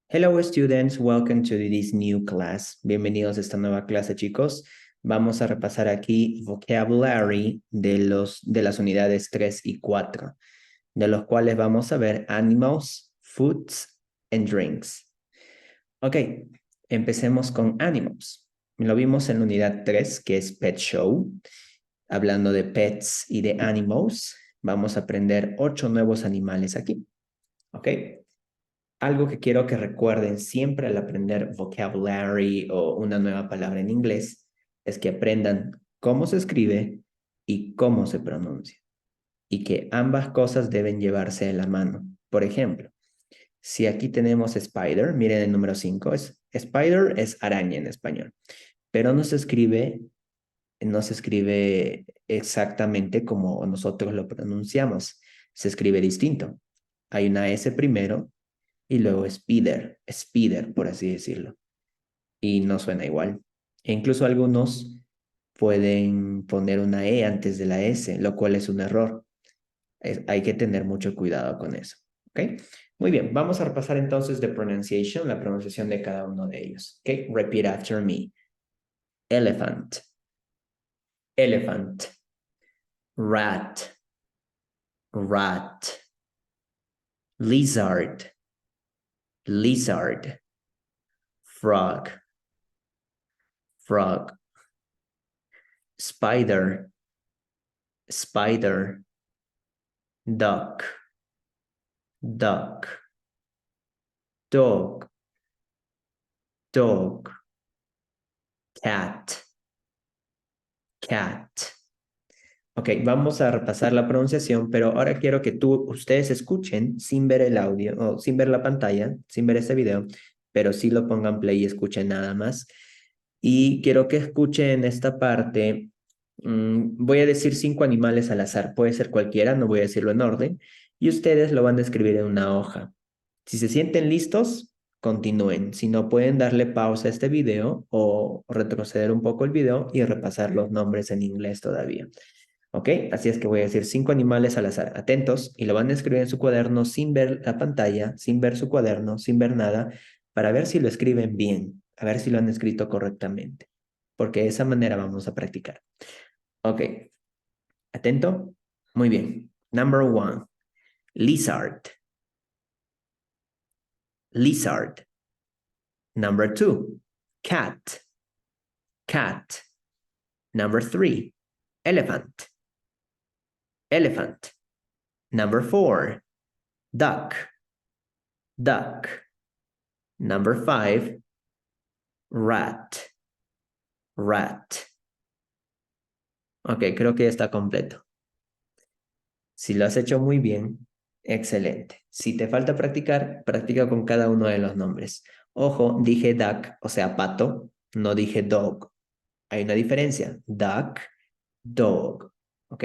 Hello students, welcome to this new class. Bienvenidos a esta nueva clase, chicos. Vamos a repasar aquí vocabulary de las unidades 3 y 4, de los cuales vamos a ver animals, foods and drinks. Ok, empecemos con animals. Lo vimos en la unidad 3, que es pet show. Hablando de pets y de animals, vamos a aprender 8 nuevos animales aquí. Ok. Algo que quiero que recuerden siempre al aprender vocabulary o una nueva palabra en inglés es que aprendan cómo se escribe y cómo se pronuncia. Y que ambas cosas deben llevarse de la mano. Por ejemplo, si aquí tenemos spider, miren el número 5, spider es araña en español, pero no se escribe exactamente como nosotros lo pronunciamos. Se escribe distinto. Hay una S primero y luego Spider, por así decirlo. Y no suena igual. E incluso algunos pueden poner una E antes de la S, lo cual es un error. Hay que tener mucho cuidado con eso. ¿Ok? Muy bien, vamos a repasar entonces the pronunciation, la pronunciación de cada uno de ellos. ¿Ok? Repeat after me. Elephant, elephant. Rat, rat. Lizard, lizard. Frog, frog. Spider, spider. Duck, duck. Dog, dog. Cat, cat. Ok, vamos a repasar la pronunciación, pero ahora quiero que ustedes escuchen sin ver el audio, o sin ver la pantalla, sin ver este video, pero sí lo pongan play y escuchen nada más. Y quiero que escuchen esta parte. Voy a decir 5 animales al azar, puede ser cualquiera, no voy a decirlo en orden, y ustedes lo van a escribir en una hoja. Si se sienten listos, continúen. Si no, pueden darle pausa a este video o retroceder un poco el video y repasar los nombres en inglés todavía. ¿Ok? Así es que voy a decir 5 animales al azar. Atentos y lo van a escribir en su cuaderno sin ver la pantalla, sin ver su cuaderno, sin ver nada, para ver si lo escriben bien, a ver si lo han escrito correctamente, porque de esa manera vamos a practicar. Ok, atento. Muy bien. Number 1, lizard, lizard. Number 2, cat, cat. Number 3, elephant, elephant. Number 4, duck, duck. Number 5, rat, rat. Ok, creo que ya está completo. Si lo has hecho muy bien, excelente. Si te falta practicar, practica con cada uno de los nombres. Ojo, dije duck, o sea, pato, no dije dog. Hay una diferencia. Duck, dog. ¿Ok?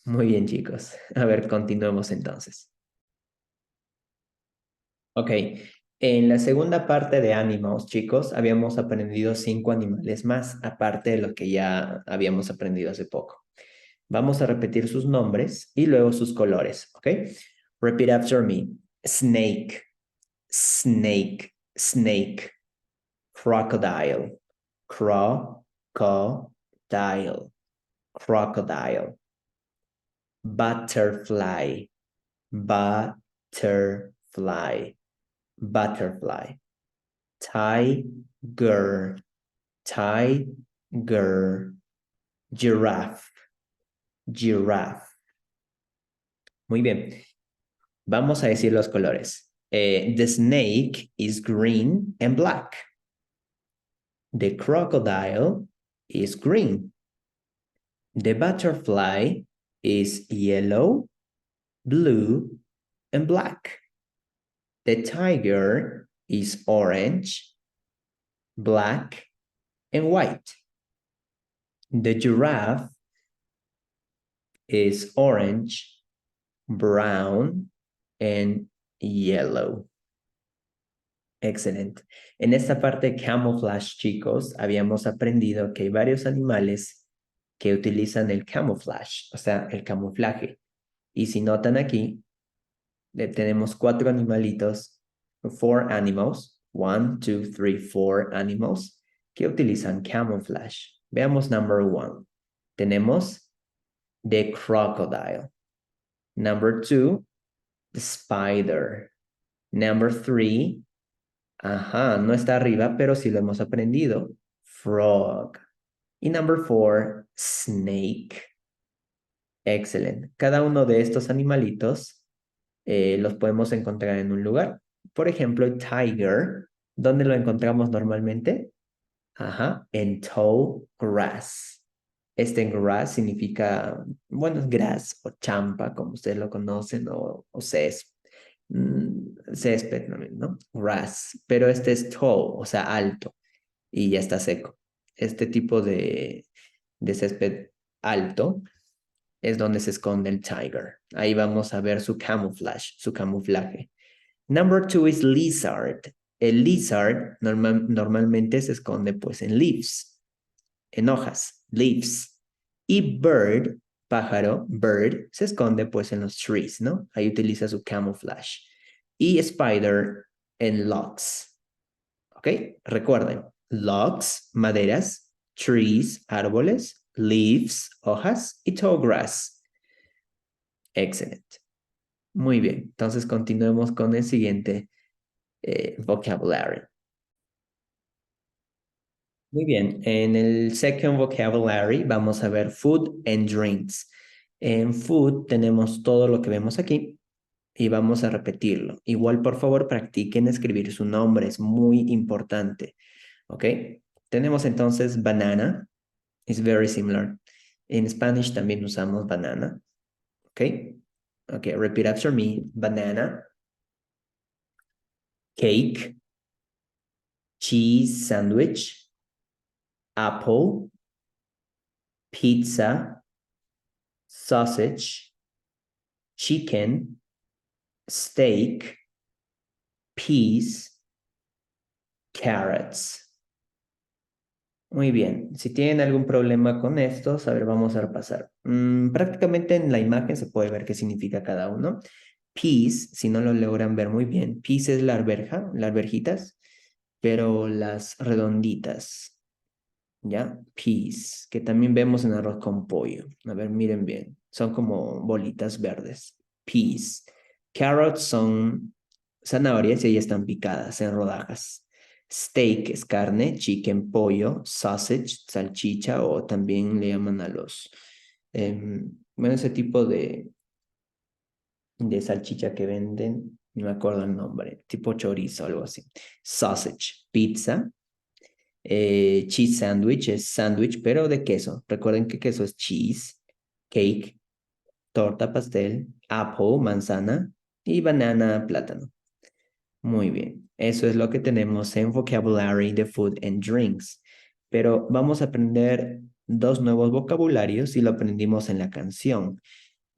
Muy bien, chicos. A ver, continuemos entonces. Ok, en la segunda parte de Animals, chicos, habíamos aprendido 5 animales más, aparte de los que ya habíamos aprendido hace poco. Vamos a repetir sus nombres y luego sus colores, ¿ok? Repeat after me. Snake, snake, snake. Crocodile, crocodile, crocodile. Butterfly, butterfly, butterfly. Tiger, tiger. Giraffe, giraffe. Muy bien. Vamos a decir los colores. The snake is green and black. The crocodile is green. The butterfly is yellow, blue, and black. The tiger is orange, black, and white. The giraffe is orange, brown, and yellow. Excelente. En esta parte camouflage, chicos, habíamos aprendido que hay varios animales que utilizan el camouflage, o sea, el camuflaje. Y si notan aquí, tenemos 4 animalitos four animals, 1, 2, 3, 4 animals que utilizan camouflage. Veamos number 1. Tenemos the crocodile. Number 2, the spider. Number 3, no está arriba, pero sí lo hemos aprendido. Frog. Y number 4, snake. Excelente. Cada uno de estos animalitos los podemos encontrar en un lugar. Por ejemplo, tiger, ¿dónde lo encontramos normalmente? En tall grass. Este grass significa, bueno, grass o champa, como ustedes lo conocen, o césped. Césped, ¿no? Grass. Pero este es tall, o sea, alto, y ya está seco. Este tipo de césped alto es donde se esconde el tiger. Ahí vamos a ver su camouflage, su camuflaje. Number 2 is lizard. El lizard normalmente se esconde pues en leaves, en hojas, leaves. Y bird, pájaro, bird, se esconde pues en los trees, ¿no? Ahí utiliza su camouflage. Y spider en logs. ¿Ok? Recuerden, logs, maderas, trees, árboles, leaves, hojas y tall grass. Excelente. Muy bien. Entonces continuemos con el siguiente vocabulary. Muy bien. En el second vocabulary vamos a ver food and drinks. En food tenemos todo lo que vemos aquí y vamos a repetirlo. Igual, por favor, practiquen escribir su nombre. Es muy importante. ¿Ok? Tenemos entonces banana. It's very similar. En Spanish también usamos banana. ¿Ok? Ok, repeat after me. Banana, cake, cheese sandwich, apple, pizza, sausage, chicken, steak, peas, carrots. Muy bien, si tienen algún problema con estos, a ver, vamos a repasar. Prácticamente en la imagen se puede ver qué significa cada uno. Peas, si no lo logran ver muy bien, peas es la alberja, las alberjitas, pero las redonditas, ¿ya? Peas, que también vemos en arroz con pollo. A ver, miren bien, son como bolitas verdes. Peas. Carrots son zanahorias y ellas están picadas en rodajas. Steak es carne, chicken, pollo, sausage, salchicha o también le llaman a los, bueno, ese tipo de salchicha que venden, no me acuerdo el nombre, tipo chorizo, algo así. Sausage, pizza, cheese sandwich es sándwich, pero de queso. Recuerden que queso es cheese, cake, torta, pastel, apple, manzana y banana, plátano. Muy bien, eso es lo que tenemos en vocabulary de food and drinks. Pero vamos a aprender dos nuevos vocabularios y lo aprendimos en la canción.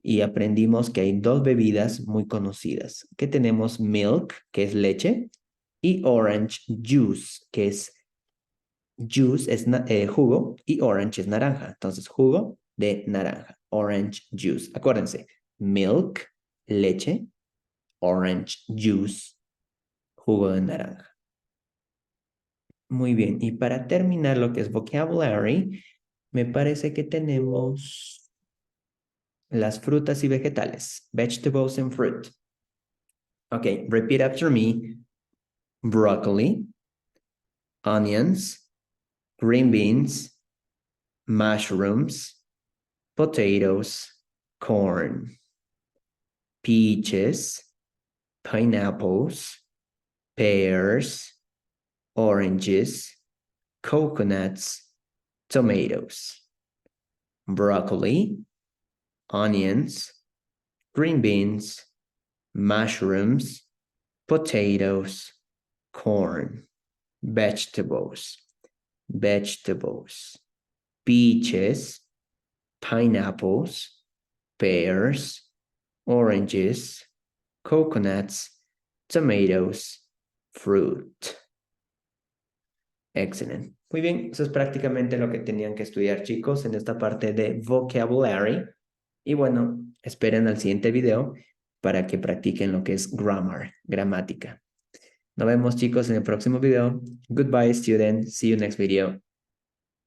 Y aprendimos que hay dos bebidas muy conocidas. Que tenemos milk, que es leche, y orange juice, que es juice es jugo y orange es naranja. Entonces, jugo de naranja. Orange juice. Acuérdense, milk, leche, orange juice, jugo de naranja. Muy bien. Y para terminar lo que es vocabulary, me parece que tenemos las frutas y vegetales. Vegetables and fruit. Okay, repeat after me. Broccoli, onions, green beans, mushrooms, potatoes, corn, peaches, pineapples, pears, oranges, coconuts, tomatoes. Broccoli, onions, green beans, mushrooms, potatoes, corn, vegetables, peaches, pineapples, pears, oranges, coconuts, tomatoes, fruit. Excelente. Muy bien, eso es prácticamente lo que tenían que estudiar, chicos, en esta parte de vocabulary. Y bueno, esperen al siguiente video para que practiquen lo que es grammar, gramática. Nos vemos chicos en el próximo video. Goodbye student. See you next video.